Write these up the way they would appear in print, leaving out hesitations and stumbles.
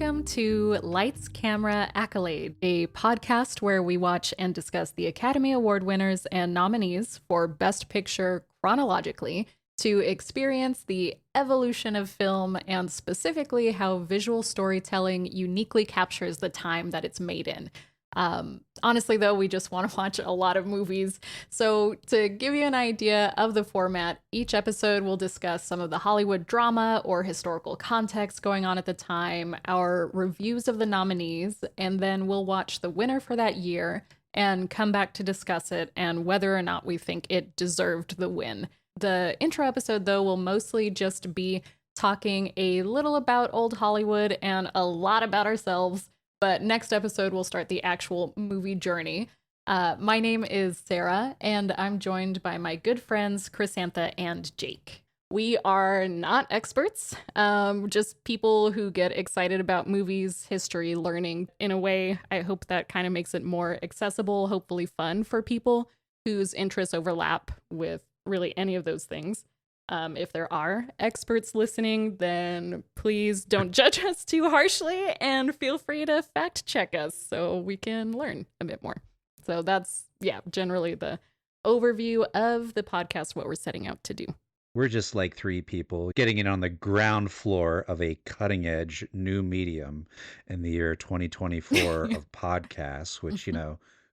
Welcome to Lights, Camera, Accolade, a podcast where we watch and discuss the Academy Award winners and nominees for Best Picture chronologically to experience the evolution of film and specifically how visual storytelling uniquely captures the time that it's made in. Honestly, though, we just want to watch a lot of movies. So to give you an idea of the format, each episode will discuss some of the Hollywood drama or historical context going on at the time, our reviews of the nominees, and then we'll watch the winner for that year and come back to discuss it and whether or not we think it deserved the win. The intro episode, though, will mostly just be talking a little about old Hollywood and a lot about ourselves. But next episode, we'll start the actual movie journey. My name is Sarah, and I'm joined by my good friends, Chrysantha and Jake. We are not experts, just people who get excited about movies, history, learning. In a way, I hope that kind of makes it more accessible, hopefully fun for people whose interests overlap with really any of those things. If there are experts listening, then please don't judge us too harshly and feel free to fact check us so we can learn a bit more. So that's, generally the overview of the podcast, what we're setting out to do. We're just like three people getting in on the ground floor of a cutting edge new medium in the year 2024 of podcasts, which,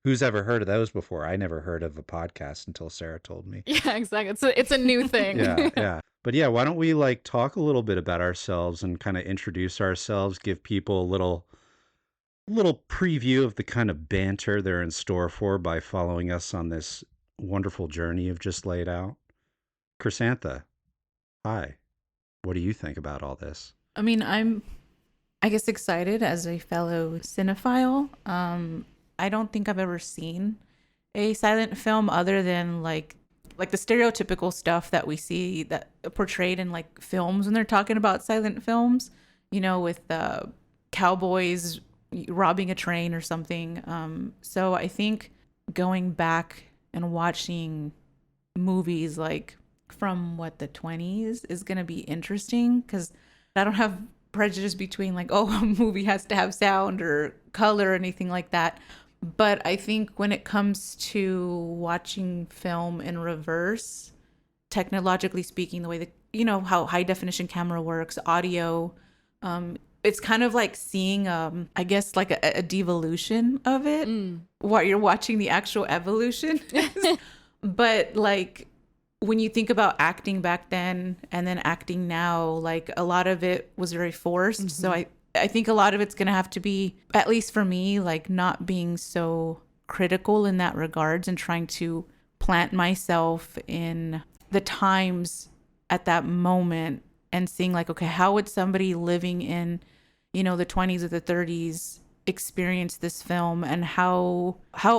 who's ever heard of those before? I never heard of a podcast until Sarah told me. Yeah, exactly. It's a new thing. Yeah. But why don't we talk a little bit about ourselves and kind of introduce ourselves, give people a little preview of the kind of banter they're in store for by following us on this wonderful journey you've just laid out. Chrysantha, hi. What do you think about all this? I mean, I guess, excited as a fellow cinephile. I don't think I've ever seen a silent film other than like the stereotypical stuff that we see that portrayed in like films when they're talking about silent films, with cowboys robbing a train or something. So I think going back and watching movies like from the 20s is going to be interesting because I don't have prejudice between like, a movie has to have sound or color or anything like that. But I think when it comes to watching film in reverse, technologically speaking, the way that, how high definition camera works, audio, it's kind of like seeing, I guess, like a devolution of it while you're watching the actual evolution. But like when you think about acting back then and then acting now, like a lot of it was very forced. Mm-hmm. So I think a lot of it's going to have to be, at least for me, like not being so critical in that regards and trying to plant myself in the times at that moment and seeing like, okay, how would somebody living in, the 20s or the 30s experience this film, and how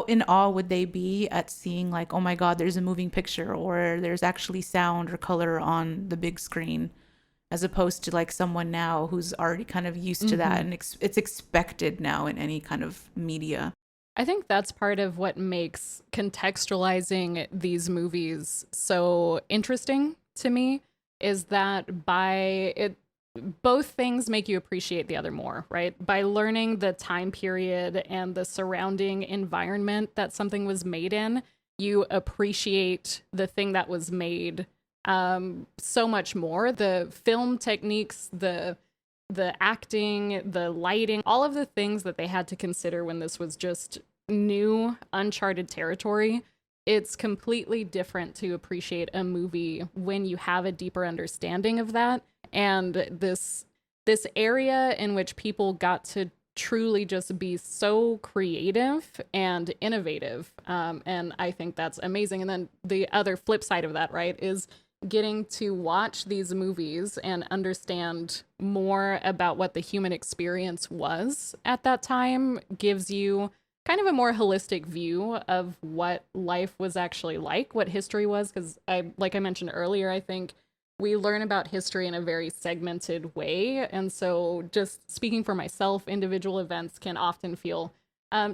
in awe would they be at seeing like, oh my God, there's a moving picture or there's actually sound or color on the big screen, as opposed to like someone now who's already kind of used to that and it's expected now in any kind of media. I think that's part of what makes contextualizing these movies so interesting to me, is that both things make you appreciate the other more, right? By learning the time period and the surrounding environment that something was made in, you appreciate the thing that was made so much more. The film techniques, the acting, the lighting, all of the things that they had to consider when this was just new, uncharted territory. It's completely different to appreciate a movie when you have a deeper understanding of that. And this area in which people got to truly just be so creative and innovative. And I think that's amazing. And then the other flip side of that, right, is getting to watch these movies and understand more about what the human experience was at that time gives you kind of a more holistic view of what life was actually like, what history was. Because like I mentioned earlier, I think we learn about history in a very segmented way. And so just speaking for myself, individual events can often feel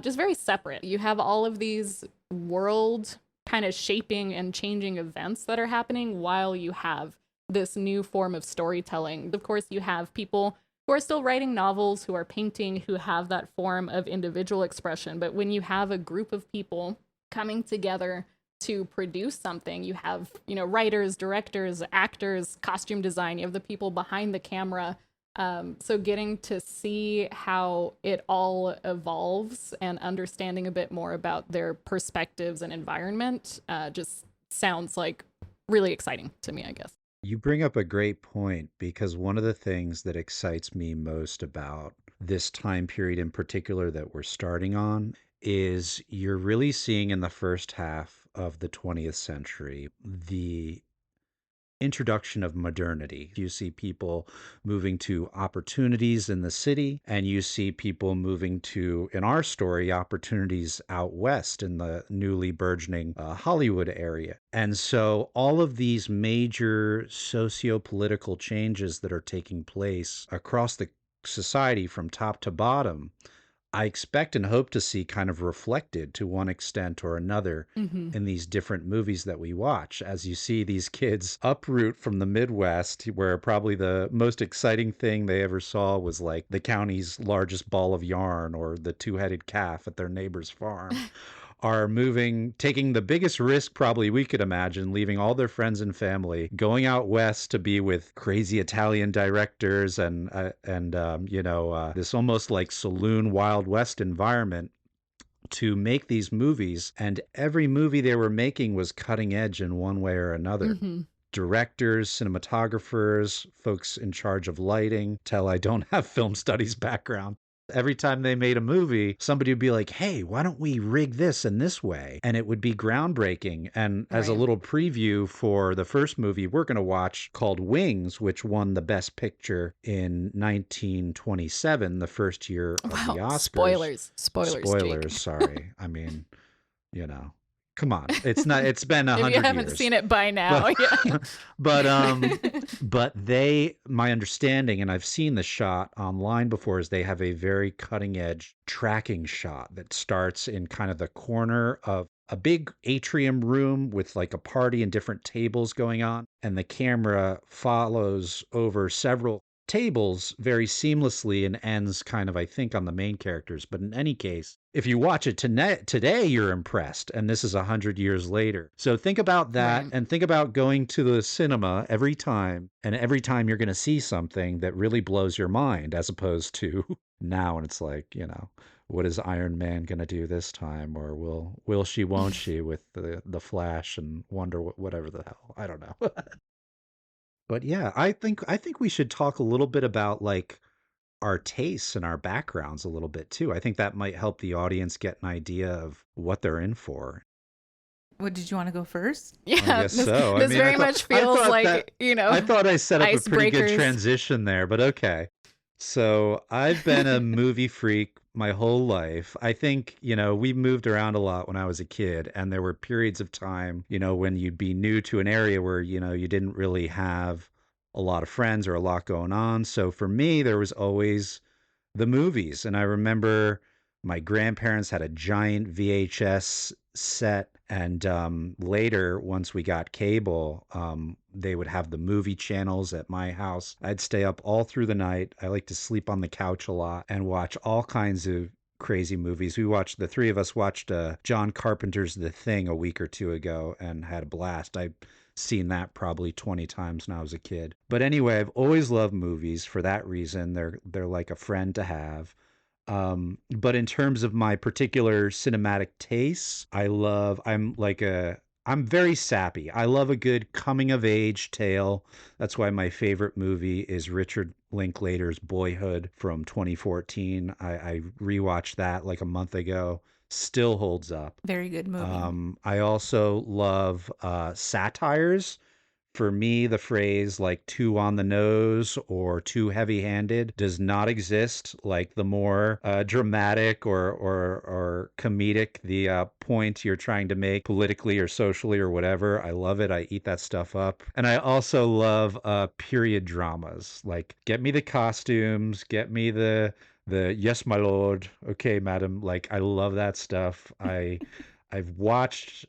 just very separate. You have all of these world kind of shaping and changing events that are happening while you have this new form of storytelling. Of course, you have people who are still writing novels, who are painting, who have that form of individual expression. But when you have a group of people coming together to produce something, you have, writers, directors, actors, costume design, you have the people behind the camera. So getting to see how it all evolves and understanding a bit more about their perspectives and environment just sounds like really exciting to me, I guess. You bring up a great point because one of the things that excites me most about this time period in particular that we're starting on is you're really seeing in the first half of the 20th century the introduction of modernity. You see people moving to opportunities in the city, and you see people moving to, in our story, opportunities out west in the newly burgeoning Hollywood area. And so all of these major socio-political changes that are taking place across the society from top to bottom, I expect and hope to see kind of reflected to one extent or another Mm-hmm. in these different movies that we watch. As you see these kids uproot from the Midwest, where probably the most exciting thing they ever saw was like the county's largest ball of yarn or the two-headed calf at their neighbor's farm, are moving, taking the biggest risk probably we could imagine, leaving all their friends and family, going out west to be with crazy Italian directors and this almost like saloon Wild West environment to make these movies. And every movie they were making was cutting edge in one way or another. Mm-hmm. Directors, cinematographers, folks in charge of lighting. Tell I don't have film studies background. Every time they made a movie, somebody would be like, hey, why don't we rig this in this way? And it would be groundbreaking. And as a Right. little preview for the first movie we're going to watch called Wings, which won the Best Picture in 1927, the first year of the Wow. Oscars. Spoilers, Jake. Sorry. I mean, you know, come on. It's not, it's been If you 100 haven't years. seen it by now, yeah. but they, my understanding, and I've seen the shot online before, is they have a very cutting edge tracking shot that starts in kind of the corner of a big atrium room with like a party and different tables going on, and the camera follows over several tables very seamlessly and ends kind of, I think, on the main characters. But in any case, if you watch it today, you're impressed. And this is 100 years later. So think about that Right. and think about going to the cinema every time. And every time you're going to see something that really blows your mind, as opposed to now. And it's like, what is Iron Man going to do this time? Or will she, won't she, with the Flash and Wonder, whatever the hell. I don't know. But yeah, I think we should talk a little bit about like our tastes and our backgrounds a little bit too. I think that might help the audience get an idea of what they're in for. What did you want to go first? I Yeah, guess this, so. I this mean, very much feels like, I thought I set up a pretty good icebreakers. transition there, but okay. So I've been a movie freak my whole life. I think, we moved around a lot when I was a kid, and there were periods of time, when you'd be new to an area where, you didn't really have a lot of friends or a lot going on. So for me, there was always the movies. And I remember my grandparents had a giant VHS set. And later, once we got cable, they would have the movie channels at my house. I'd stay up all through the night. I like to sleep on the couch a lot and watch all kinds of crazy movies. The three of us watched John Carpenter's The Thing a week or two ago and had a blast. I've seen that probably 20 times when I was a kid. But anyway, I've always loved movies for that reason. They're like a friend to have. But in terms of my particular cinematic tastes, I'm very sappy. I love a good coming of age tale. That's why my favorite movie is Richard Linklater's Boyhood from 2014. I rewatched that like a month ago. Still holds up. Very good movie. I also love satires. For me, the phrase like too on the nose or too heavy handed does not exist. Like the more dramatic or comedic the point you're trying to make politically or socially or whatever, I love it. I eat that stuff up. And I also love period dramas. Like, get me the costumes, get me the yes, my lord, okay, madam. Like, I love that stuff. I've watched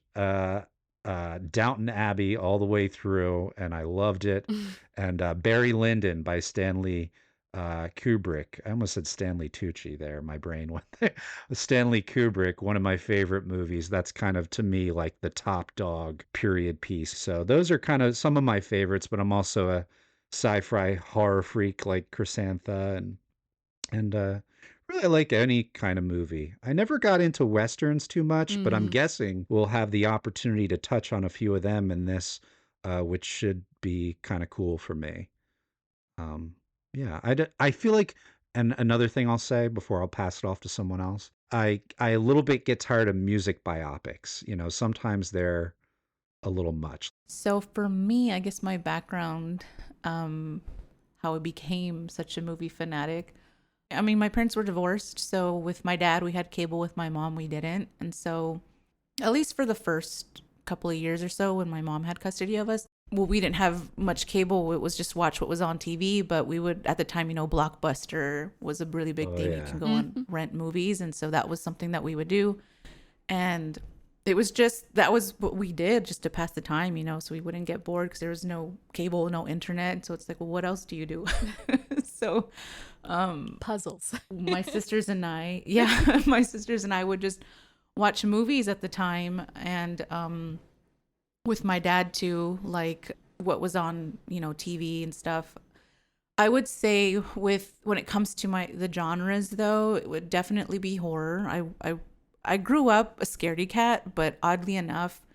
Downton Abbey all the way through, and I loved it. And Barry Lyndon by Stanley Kubrick. I almost said Stanley Tucci there. My brain went there. Stanley Kubrick, one of my favorite movies. That's kind of, to me, like the top dog period piece. So those are kind of some of my favorites, but I'm also a sci-fi horror freak like Chrysantha, and really like any kind of movie. I never got into westerns too much, but I'm guessing we'll have the opportunity to touch on a few of them in this, which should be kind of cool for me. Um, yeah, I feel like, and another thing I'll say before I'll pass it off to someone else, I a little bit get tired of music biopics. You know, sometimes they're a little much. So for me, I guess my background, how I became such a movie fanatic. I mean, my parents were divorced, so with my dad, we had cable. With my mom, we didn't. And so, at least for the first couple of years or so, when my mom had custody of us, well, we didn't have much cable. It was just watch what was on TV. But we would, at the time, Blockbuster was a really big Oh thing. You yeah. can go and rent movies. And so that was something that we would do. And it was just, that was what we did just to pass the time, so we wouldn't get bored because there was no cable, no internet. So it's like, well, what else do you do? So Puzzles. my sisters and I, my sisters and I would just watch movies at the time. And with my dad too, like what was on, TV and stuff. I would say when it comes to the genres though, it would definitely be horror. I grew up a scaredy cat, but oddly enough,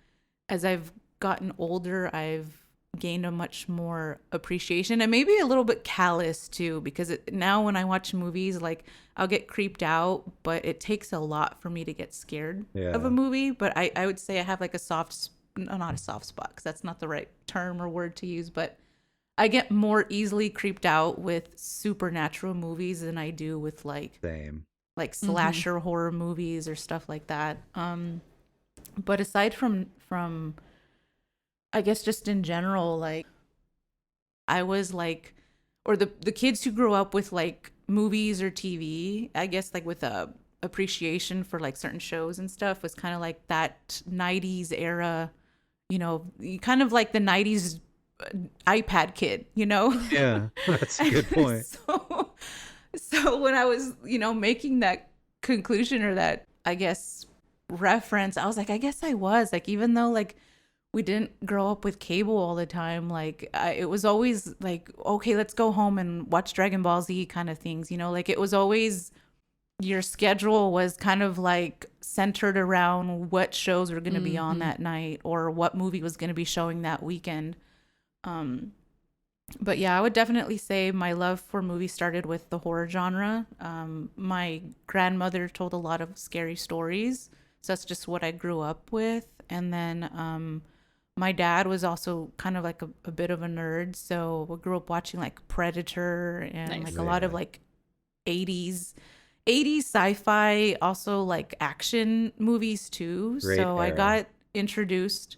as I've gotten older, I've gained a much more appreciation and maybe a little bit callous too, because now when I watch movies, like I'll get creeped out, but it takes a lot for me to get scared of a movie. But I would say I have like not a soft spot, because that's not the right term or word to use, but I get more easily creeped out with supernatural movies than I do with like Same. slasher horror movies or stuff like that. But aside from I guess just in general, like I was like, or the kids who grew up with like movies or TV, I guess like with a appreciation for like certain shows and stuff, was kind of like that 90s era, kind of like the 90s iPad kid, Yeah, that's a good point. So when I was, making that conclusion or that, I guess, reference, I was like, I guess I was like, even though like we didn't grow up with cable all the time, like it was always like, okay, let's go home and watch Dragon Ball Z kind of things, like it was always, your schedule was kind of like centered around what shows were going to be on that night or what movie was going to be showing that weekend. But yeah, I would definitely say my love for movies started with the horror genre. My grandmother told a lot of scary stories, so that's just what I grew up with. And then my dad was also kind of like a bit of a nerd, so we grew up watching like Predator and like a lot of like 80s sci-fi, also like action movies too. Great So era. I got introduced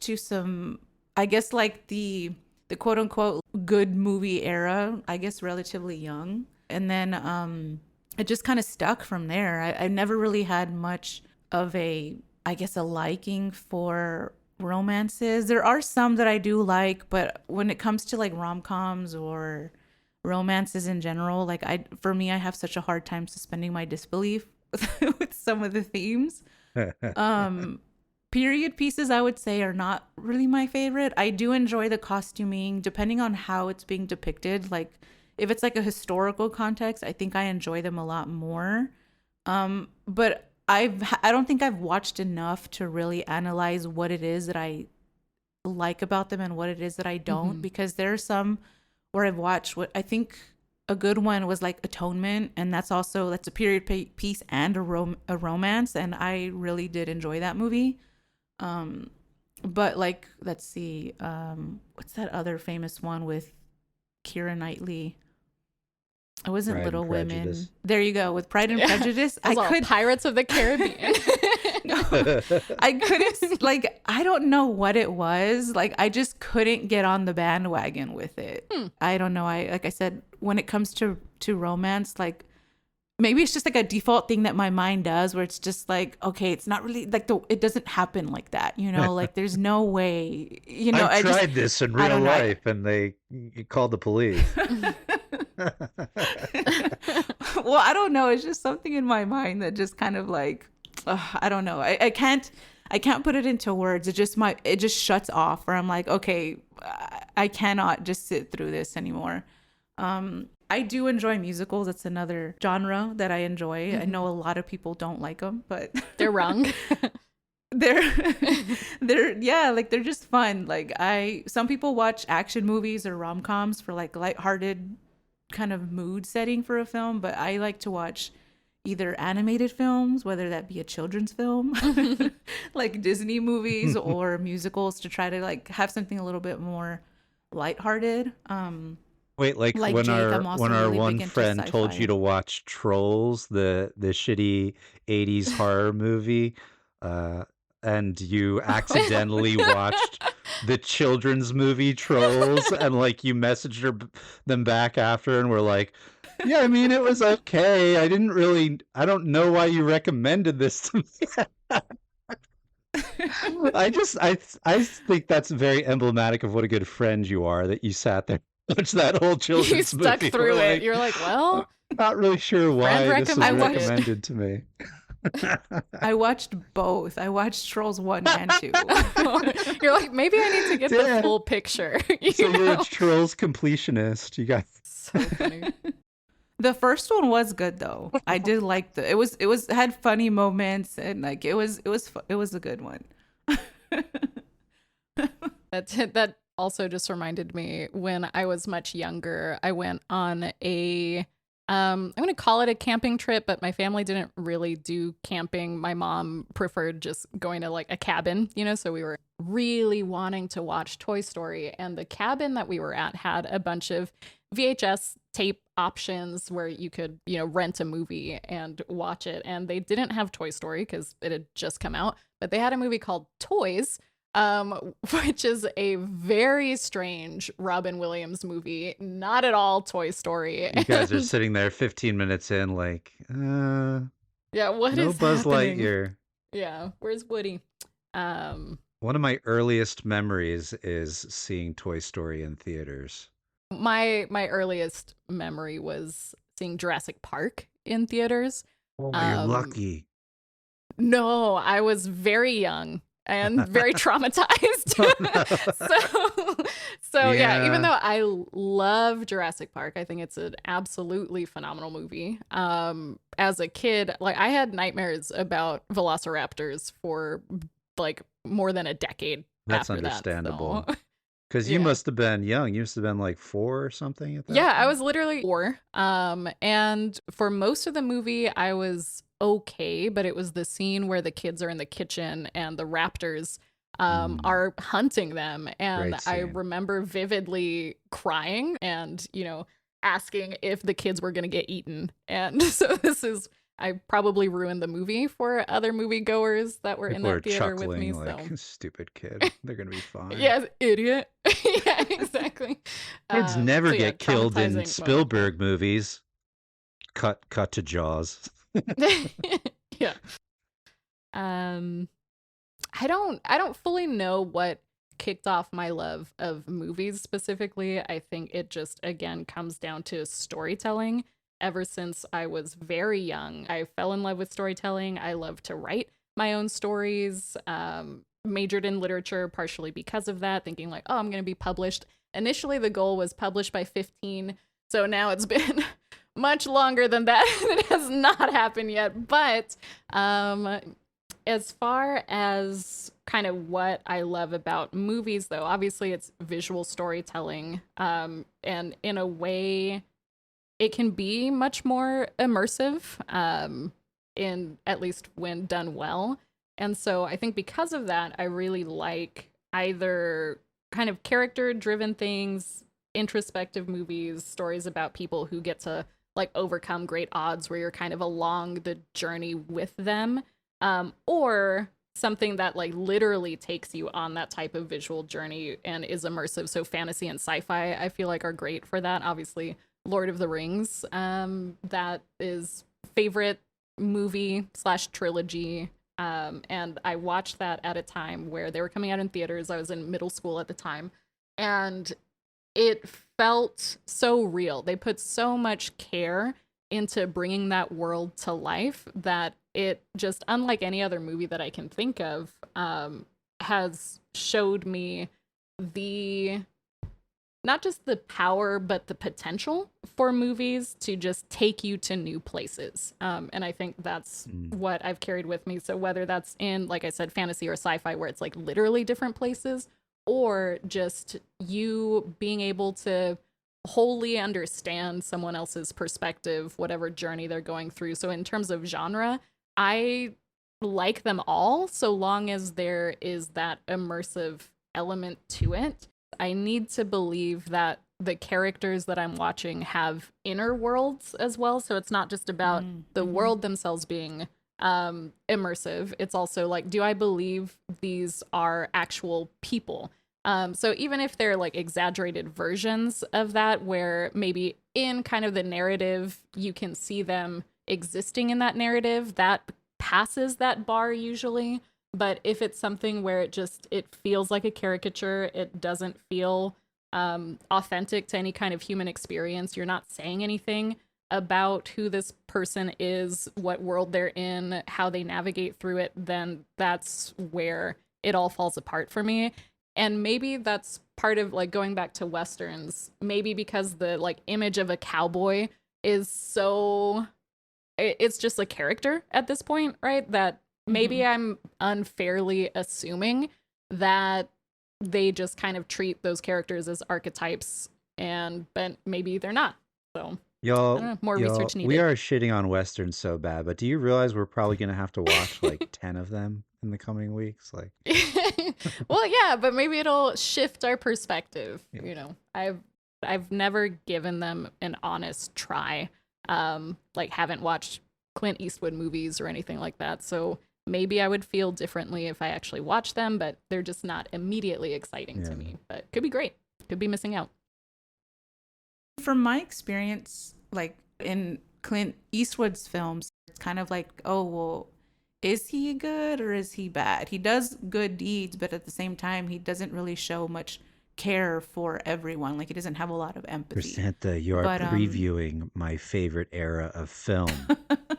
to some, I guess like the quote unquote good movie era, I guess relatively young. And then it just kind of stuck from there. I never really had much of a liking for romances. There are some that I do like, but when it comes to like rom-coms or romances in general, like for me, I have such a hard time suspending my disbelief with some of the themes. Period pieces, I would say, are not really my favorite. I do enjoy the costuming, depending on how it's being depicted. Like, if it's like a historical context, I think I enjoy them a lot more. But I don't think I've watched enough to really analyze what it is that I like about them and what it is that I don't. Because there are some where I've watched what I think a good one was like Atonement, and that's a period piece and a romance, and I really did enjoy that movie. But like, let's see, what's that other famous one with Keira Knightley? It wasn't Pride and Little Women. Prejudice. There you go, with Pride and Prejudice. Pirates of the Caribbean. No, I couldn't, like, I don't know what it was. Like, I just couldn't get on the bandwagon with it. I don't know. Like I said, when it comes to romance, like, maybe it's just like a default thing that my mind does, where it's just like, okay, it's not really like it doesn't happen like that, you know, like there's no way, you know. I've tried this in real life, and you called the police. Well, I don't know. It's just something in my mind that just kind of like, I don't know. I can't put it into words. It just shuts off, where I'm like, okay, I cannot just sit through this anymore. I do enjoy musicals. That's another genre that I enjoy. I know a lot of people don't like them, but they're wrong. they're like they're just fun. Like some people watch action movies or rom-coms for like lighthearted kind of mood setting for a film, but I like to watch either animated films, whether that be a children's film, like Disney movies, or musicals, to try to like have something a little bit more lighthearted. Wait, like when Jake, our really one friend told you to watch Trolls, the shitty 80s horror movie, and you accidentally watched the children's movie Trolls, and like you messaged them back after and were like, yeah, I mean, it was okay. I don't know why you recommended this to me. I think that's very emblematic of what a good friend you are, that you sat there watch that whole children's you movie. stuck through it. You're like, well, not really sure why this was recommended recommended to me. I watched both. I watched Trolls 1 and 2. You're like, maybe I need to get the full picture. You're a Trolls completionist. You got so funny. The first one was good though. I did like it was had funny moments, and like it was a good one. That also just reminded me, when I was much younger, I went on a I'm going to call it a camping trip, but my family didn't really do camping. My mom preferred just going to like a cabin, you know, so we were really wanting to watch Toy Story, and the cabin that we were at had a bunch of VHS tape options where you could, you know, rent a movie and watch it. And they didn't have Toy Story because it had just come out, but they had a movie called Toys, which is a very strange Robin Williams movie, not at all Toy Story. You guys are sitting there 15 minutes in like, yeah, what no is Buzz happening? Lightyear. Yeah, where's Woody? One of my earliest memories is seeing Toy Story in theaters. My earliest memory was seeing Jurassic Park in theaters. Oh, you're lucky. No, I was very young and very traumatized. So yeah, even though I love Jurassic Park, I think it's an absolutely phenomenal movie. As a kid, like I had nightmares about velociraptors for like more than a decade. That's after understandable. That, so. Because you must have been young. You must have been like 4 or something at that Yeah, point. I was literally 4. And for most of the movie, I was okay, but it was the scene where the kids are in the kitchen and the raptors are hunting them. And I remember vividly crying and, you know, asking if the kids were going to get eaten. And so I probably ruined the movie for other moviegoers that were in that theater with me. Like, stupid kid. They're going to be fine. Yeah, idiot. Yeah, exactly. Kids never get killed in Spielberg moment. movies. Cut to Jaws. Yeah. I don't fully know what kicked off my love of movies specifically. I think it just, again, comes down to storytelling. Ever since I was very young, I fell in love with storytelling. I love to write my own stories, majored in literature partially because of that, thinking like, oh, I'm going to be published. Initially, the goal was published by 15. So now it's been much longer than that. It has not happened yet. But as far as kind of what I love about movies, though, obviously it's visual storytelling. And in a way, it can be much more immersive, in at least when done well. And so I think because of that, I really like either kind of character-driven things, introspective movies, stories about people who get to like overcome great odds where you're kind of along the journey with them, or something that like literally takes you on that type of visual journey and is immersive. So fantasy and sci-fi, I feel like, are great for that. Obviously, Lord of the Rings, that is favorite movie / trilogy. And I watched that at a time where they were coming out in theaters. I was in middle school at the time, and it felt so real. They put so much care into bringing that world to life that it just, unlike any other movie that I can think of, has showed me the not just the power but the potential for movies to just take you to new places. And I think that's what I've carried with me. So whether that's in, like I said, fantasy or sci-fi, where it's like literally different places, or just you being able to wholly understand someone else's perspective, whatever journey they're going through. So in terms of genre, I like them all so long as there is that immersive element to it. I need to believe that the characters that I'm watching have inner worlds as well. So it's not just about the world themselves being immersive. It's also like, do I believe these are actual people? So even if they're like exaggerated versions of that, where maybe in kind of the narrative, you can see them existing in that narrative, that passes that bar usually. But if it's something where it feels like a caricature, it doesn't feel authentic to any kind of human experience, you're not saying anything about who this person is, what world they're in, how they navigate through it, then that's where it all falls apart for me. And maybe that's part of like going back to Westerns, maybe because the like image of a cowboy is so, it's just a character at this point, right? That maybe I'm unfairly assuming that they just kind of treat those characters as archetypes, but maybe they're not. So I don't know, more research needed. We are shitting on Westerns so bad, but do you realize we're probably going to have to watch like 10 of them in the coming weeks? Like, well, yeah, but maybe it'll shift our perspective. Yeah. You know, I've never given them an honest try. Like haven't watched Clint Eastwood movies or anything like that. So maybe I would feel differently if I actually watched them, but they're just not immediately exciting to me. But could be great. Could be missing out. From my experience, like in Clint Eastwood's films, it's kind of like, oh, well, is he good or is he bad? He does good deeds, but at the same time, he doesn't really show much care for everyone. Like he doesn't have a lot of empathy. Chrysantha, you are previewing my favorite era of film.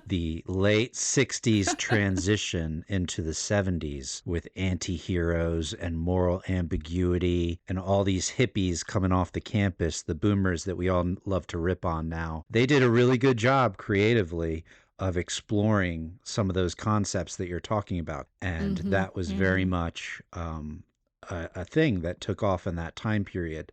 The late 60s transition into the 70s with anti-heroes and moral ambiguity and all these hippies coming off the campus, the boomers that we all love to rip on now. They did a really good job creatively of exploring some of those concepts that you're talking about. And that was very much a thing that took off in that time period,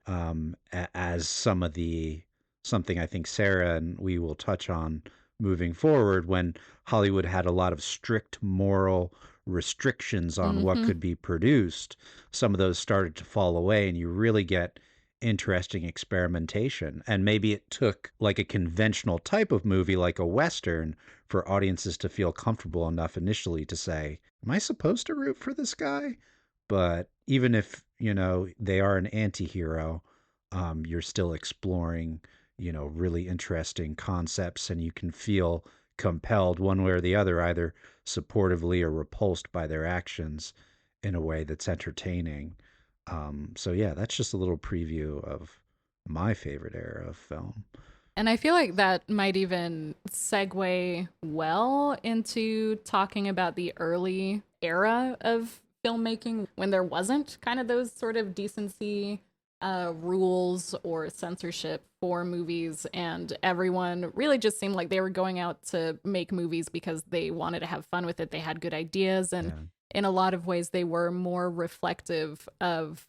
as something I think Sarah and we will touch on moving forward, when Hollywood had a lot of strict moral restrictions on what could be produced. Some of those started to fall away, and you really get interesting experimentation. And maybe it took like a conventional type of movie like a Western for audiences to feel comfortable enough initially to say, am I supposed to root for this guy? But even if, you know, they are an anti-hero, you're still exploring, you know, really interesting concepts, and you can feel compelled one way or the other, either supportively or repulsed by their actions in a way that's entertaining. So yeah, that's just a little preview of my favorite era of film. And I feel like that might even segue well into talking about the early era of filmmaking, when there wasn't kind of those sort of decency rules or censorship for movies, and everyone really just seemed like they were going out to make movies because they wanted to have fun with it. They had good ideas, and in a lot of ways they were more reflective of,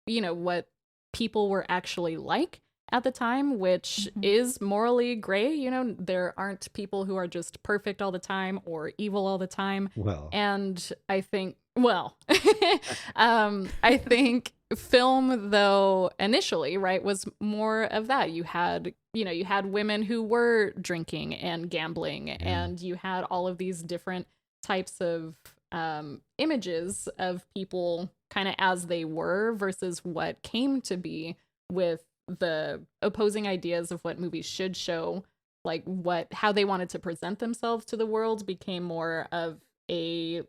you know, what people were actually like at the time, which is morally gray. You know, there aren't people who are just perfect all the time or evil all the time. Well, and I think, I think film, though, initially, right, was more of that. You had women who were drinking and gambling, and you had all of these different types of images of people kind of as they were versus what came to be with the opposing ideas of what movies should show like how they wanted to present themselves to the world became more of a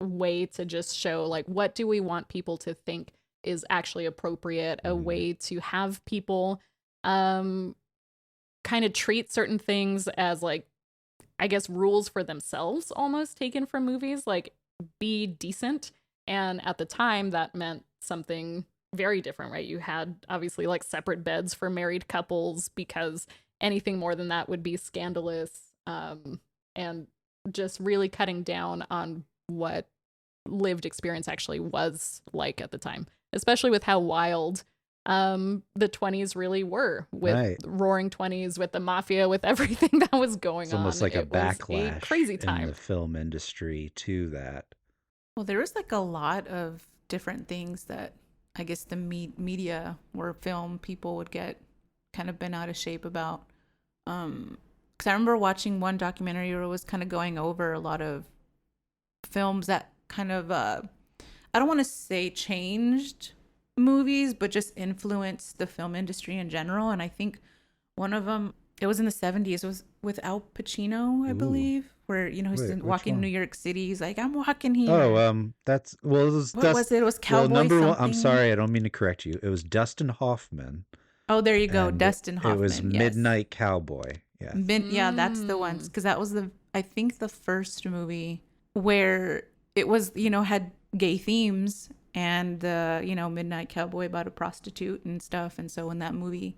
way to just show like what do we want people to think is actually appropriate, a way to have people kind of treat certain things as like, I guess, rules for themselves, almost taken from movies, like be decent. And at the time that meant something very different, right? You had obviously like separate beds for married couples because anything more than that would be scandalous, and just really cutting down on what lived experience actually was like at the time, especially with how wild the 20s really were, with roaring 20s, with the mafia, with everything that was going It's on. almost like a It was backlash a crazy time in the film industry to that. Well, there was like a lot of different things that I guess the media or film people would get kind of bent out of shape about. Because I remember watching one documentary where it was kind of going over a lot of films that kind of, I don't want to say changed movies, but just influenced the film industry in general. And I think one of them, it was in the 70s, it was with Al Pacino, I believe, where, you know, he's walking New York City. He's like, I'm walking here. That's, well, it was, what was it? It was Cowboy number something. one, I'm sorry, I don't mean to correct you. It was Dustin Hoffman. Oh, there you go. Dustin Hoffman. It was Midnight Cowboy. Yeah. Yeah, that's the ones. Because that was I think the first movie where it was, you know, had gay themes, and you know, Midnight Cowboy about a prostitute and stuff. And so when that movie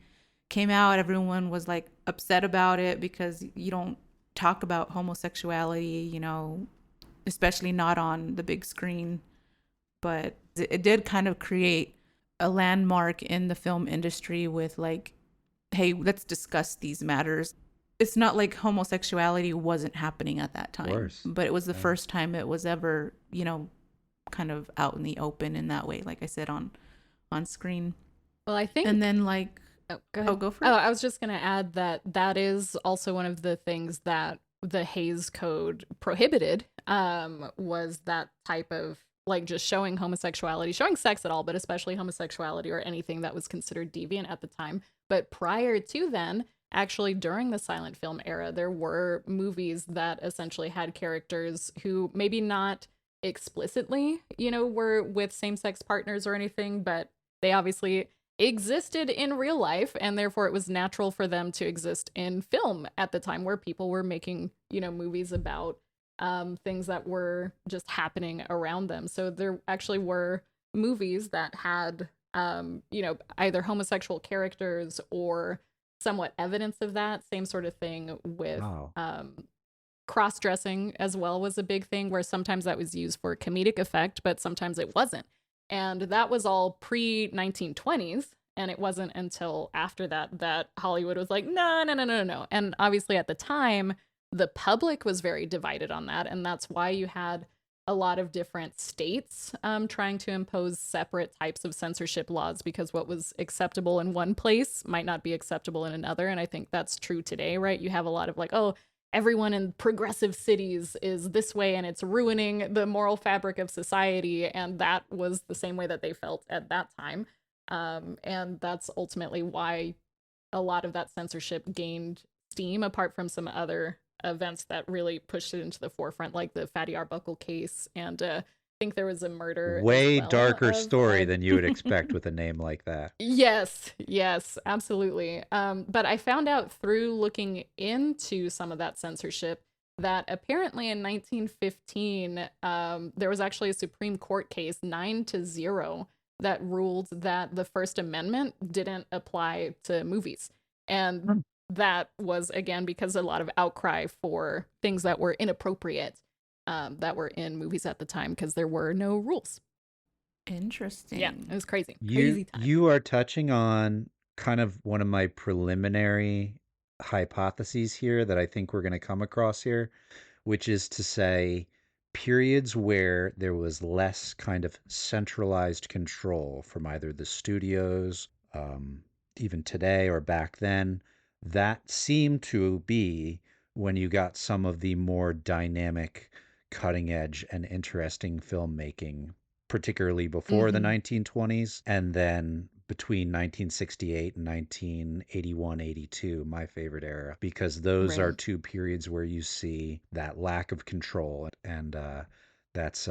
came out, everyone was like upset about it because you don't talk about homosexuality, you know, especially not on the big screen. But it did kind of create a landmark in the film industry with like, hey, let's discuss these matters. It's not like homosexuality wasn't happening at that time, but it was the first time it was ever, you know, kind of out in the open in that way, like I said, on screen. Well, I think, and then like, go for it. I was just gonna add that is also one of the things that the Hays Code prohibited, was that type of like just showing homosexuality, showing sex at all, but especially homosexuality or anything that was considered deviant at the time. But prior to then, actually during the silent film era, there were movies that essentially had characters who maybe not explicitly, you know, were with same-sex partners or anything, but they obviously existed in real life, and therefore it was natural for them to exist in film at the time, where people were making, you know, movies about things that were just happening around them. So there actually were movies that had, you know, either homosexual characters or somewhat evidence of that. Same sort of thing with cross-dressing as well was a big thing, where sometimes that was used for comedic effect, but sometimes it wasn't. And that was all pre-1920s, and it wasn't until after that Hollywood was like, no. And obviously at the time, the public was very divided on that, and that's why you had a lot of different states trying to impose separate types of censorship laws, because what was acceptable in one place might not be acceptable in another. And I think that's true today, right? You have a lot of like, oh, everyone in progressive cities is this way and it's ruining the moral fabric of society. And that was the same way that they felt at that time. And that's ultimately why a lot of that censorship gained steam, apart from some other events that really pushed it into the forefront, like the Fatty Arbuckle case. And I think there was a murder. Way darker story than you would expect with a name like that. Yes, absolutely. But I found out through looking into some of that censorship that apparently in 1915, there was actually a Supreme Court case 9-0 that ruled that the First Amendment didn't apply to movies. And that was, again, because a lot of outcry for things that were inappropriate that were in movies at the time, because there were no rules. Interesting. Yeah, it was crazy. Crazy time. You are touching on kind of one of my preliminary hypotheses here that I think we're going to come across here, which is to say periods where there was less kind of centralized control from either the studios, even today or back then. That seemed to be when you got some of the more dynamic, cutting edge, and interesting filmmaking, particularly before the 1920s. And then between 1968 and 1981, 82, my favorite era, because those are Right. two periods where you see that lack of control. And that's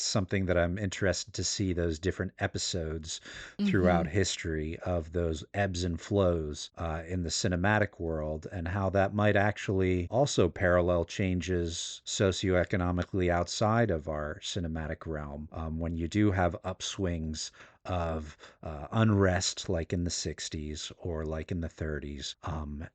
something that I'm interested to see, those different episodes throughout Mm-hmm. history of those ebbs and flows in the cinematic world, and how that might actually also parallel changes socioeconomically outside of our cinematic realm, when you do have upswings of unrest like in the 60s or like in the 30s,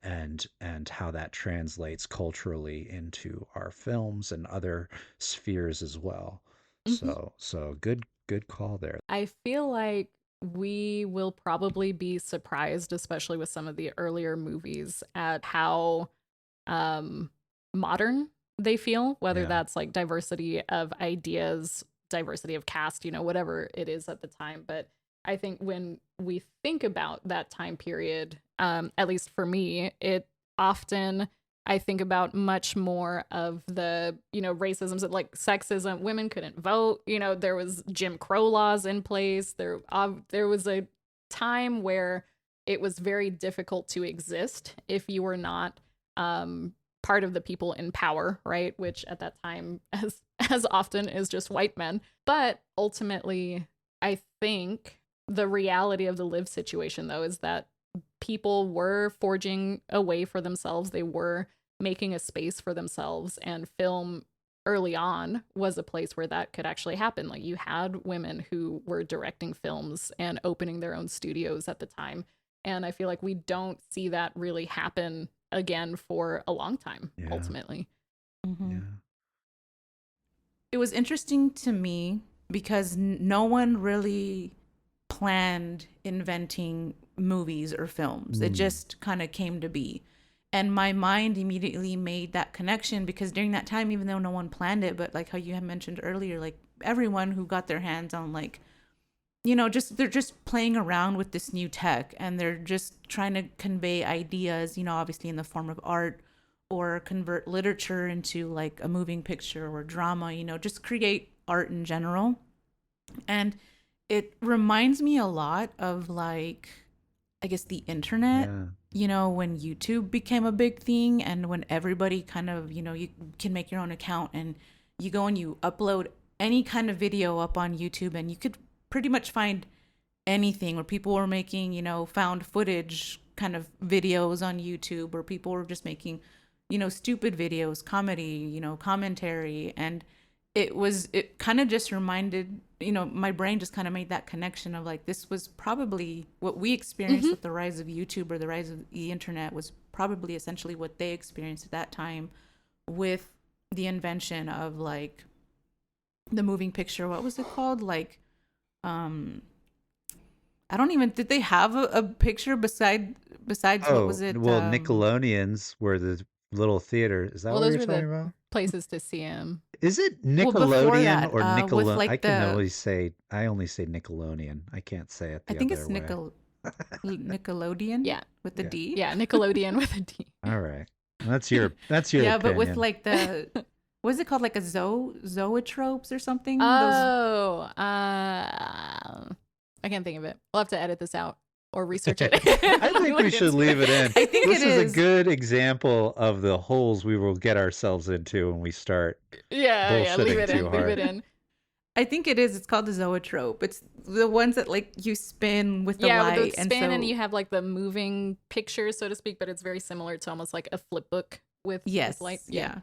and how that translates culturally into our films and other spheres as well. Mm-hmm. So good call there. I feel like we will probably be surprised, especially with some of the earlier movies, at how um, modern they feel, whether Yeah. that's like diversity of ideas, diversity of cast, whatever it is at the time. But I think when we think about that time period, at least for me, it often I think about much more of the, racisms, like sexism. Women couldn't vote. There was Jim Crow laws in place. There was a time where it was very difficult to exist if you were not part of the people in power, right? Which at that time, as often, is just white men. But ultimately, I think the reality of the live situation, though, is that people were forging a way for themselves. They were making a space for themselves, and film early on was a place where that could actually happen. Like, you had women who were directing films and opening their own studios at the time. And I feel like we don't see that really happen again for a long time, Yeah. ultimately. Mm-hmm. Yeah. It was interesting to me because no one really planned inventing movies or films. It just kind of came to be. And my mind immediately made that connection because during that time, even though no one planned it, but like how you had mentioned earlier, like everyone who got their hands on like, they're just playing around with this new tech and they're just trying to convey ideas, obviously in the form of art, or convert literature into like a moving picture or drama, just create art in general. And it reminds me a lot of like, I guess, the internet, Yeah. when YouTube became a big thing and when everybody kind of, you can make your own account and you go and you upload any kind of video up on YouTube and you could pretty much find anything, where people were making, found footage kind of videos on YouTube, or people were just making, stupid videos, comedy, commentary. And it kind of just reminded, my brain just kind of made that connection of like, this was probably what we experienced with the rise of YouTube, or the rise of the internet, was probably essentially what they experienced at that time with the invention of like the moving picture. What was it called? Like, I don't even, did they have a picture besides what was Oh, it? well, Nickelodeons were the little theater. Is that Well, what those you're were talking the about? places to see him. Is it Well, before Nickelodeon that, or with Nickelode? I like can the, only say Nickelodeon. I can't say it I the think it's other way. Nickelodeon Yeah. with the Yeah. D. Yeah, Nickelodeon with a D. All right. That's your Yeah, but with opinion. like the, what is it called? Like a zoetropes or something? Those, Oh, I can't think of it. We'll have to edit this out or research it. I think we Look should into leave it in. I think This it is a is. good example of the holes we will get ourselves into when we start Yeah, leave bullshitting it too in, leave hard. it in. I think it is. It's called the zoetrope. It's the ones that like you spin with the Yeah, with light, the and spin, so and you have like the moving pictures, so to speak, but it's very similar to almost like a flip book with yes, light. yeah.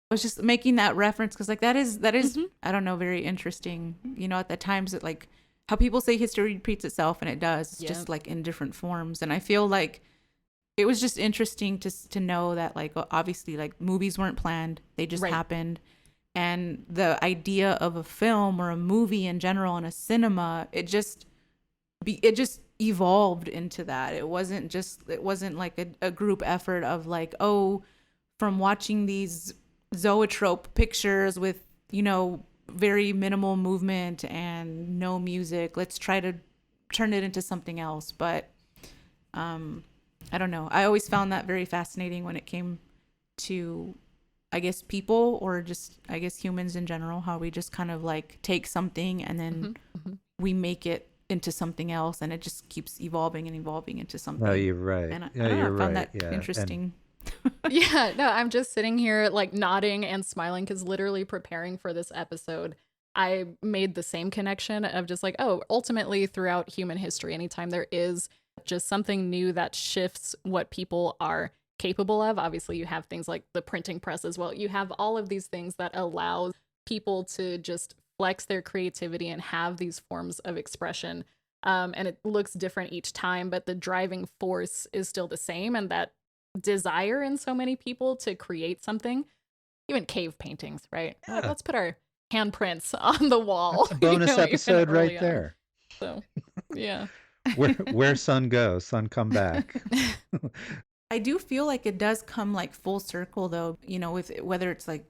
I was just making that reference because like that is Mhm. I don't know, very interesting. At the times that like how people say history repeats itself, and it does. It's Yeah. just like in different forms, and I feel like it was just interesting to know that like obviously like movies weren't planned, they just Right. happened. And the idea of a film or a movie in general in a cinema, it just evolved into that. It wasn't like a group effort of like, oh, from watching these zoetrope pictures with, very minimal movement and no music, let's try to turn it into something else. But I don't know. I always found that very fascinating when it came to, I guess, people, or just, humans in general, how we just kind of like take something and then we make it into something else, and it just keeps evolving and evolving into something. No, you're right. And I Yeah, don't know, you're I found right. that Yeah. interesting. Yeah, no, I'm just sitting here like nodding and smiling because literally preparing for this episode, I made the same connection of just like, oh, ultimately throughout human history, anytime there is just something new that shifts what people are capable of, obviously you have things like the printing press as well. You have all of these things that allow people to just flex their creativity and have these forms of expression. And it looks different each time, but the driving force is still the same. And that desire in so many people to create something, even cave paintings, right? Like, Yeah. let's put our handprints on the wall. That's a bonus even episode right early on. there. So, yeah. Where sun goes, sun come back. I do feel like it does come like full circle though, with whether it's like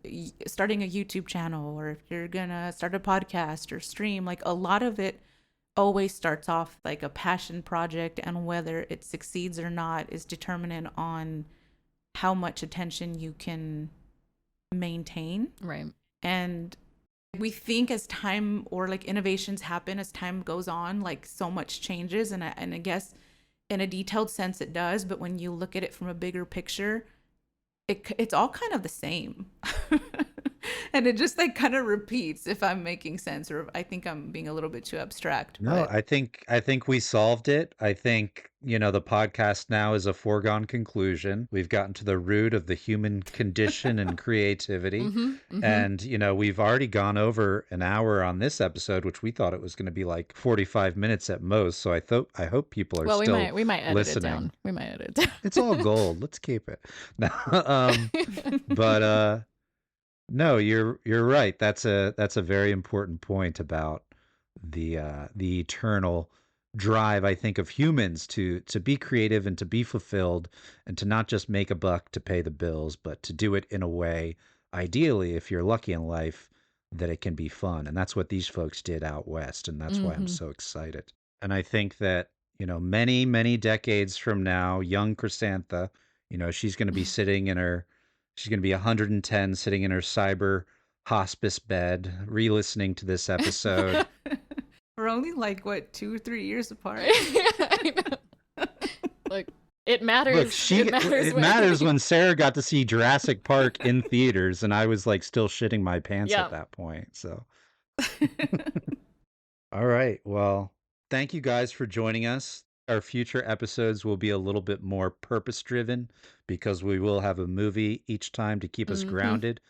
starting a YouTube channel or if you're gonna start a podcast or stream, like a lot of it always starts off like a passion project, and whether it succeeds or not is determinant on how much attention you can maintain. Right. And we think as time or like innovations happen, as time goes on, like so much changes, and I guess in a detailed sense it does, but when you look at it from a bigger picture, it's all kind of the same. And it just like kind of repeats, if I'm making sense, or I think I'm being a little bit too abstract. No, I think we solved it. I think, the podcast now is a foregone conclusion. We've gotten to the root of the human condition and creativity. And, we've already gone over an hour on this episode, which we thought it was going to be like 45 minutes at most. So I hope people are still we might edit listening. it down. We might edit it down. It's all gold. Let's keep it. But no, you're right. That's a very important point about the eternal drive, I think, of humans to be creative and to be fulfilled and to not just make a buck to pay the bills, but to do it in a way, ideally, if you're lucky in life, that it can be fun. And that's what these folks did out west, and that's why I'm so excited. And I think that, many, many decades from now, young Chrysantha, she's going to be she's going to be 110 sitting in her cyber hospice bed, re-listening to this episode. We're only like, what, 2 or 3 years apart? I know. Like, it matters. Look, it matters when Sarah got to see Jurassic Park in theaters, and I was like still shitting my pants at that point. So, all right. Well, thank you guys for joining us. Our future episodes will be a little bit more purpose-driven because we will have a movie each time to keep us grounded.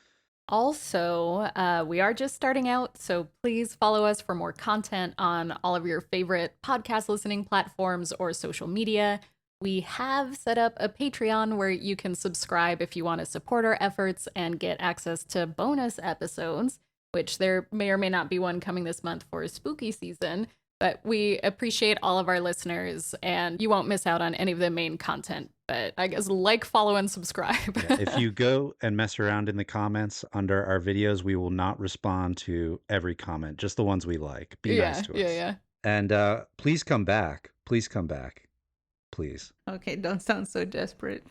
Also, we are just starting out, so please follow us for more content on all of your favorite podcast listening platforms or social media. We have set up a Patreon where you can subscribe if you want to support our efforts and get access to bonus episodes, which there may or may not be one coming this month for spooky season. But we appreciate all of our listeners, and you won't miss out on any of the main content. But I guess like, follow, and subscribe. If you go and mess around in the comments under our videos, we will not respond to every comment, just the ones we like. Be nice to us. Yeah. And please come back. Please come back. Please. Okay, don't sound so desperate.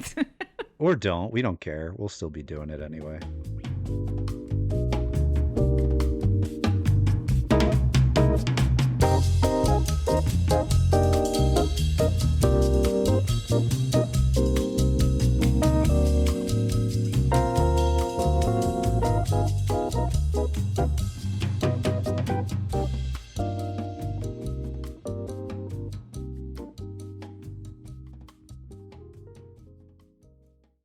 Or don't. We don't care. We'll still be doing it anyway.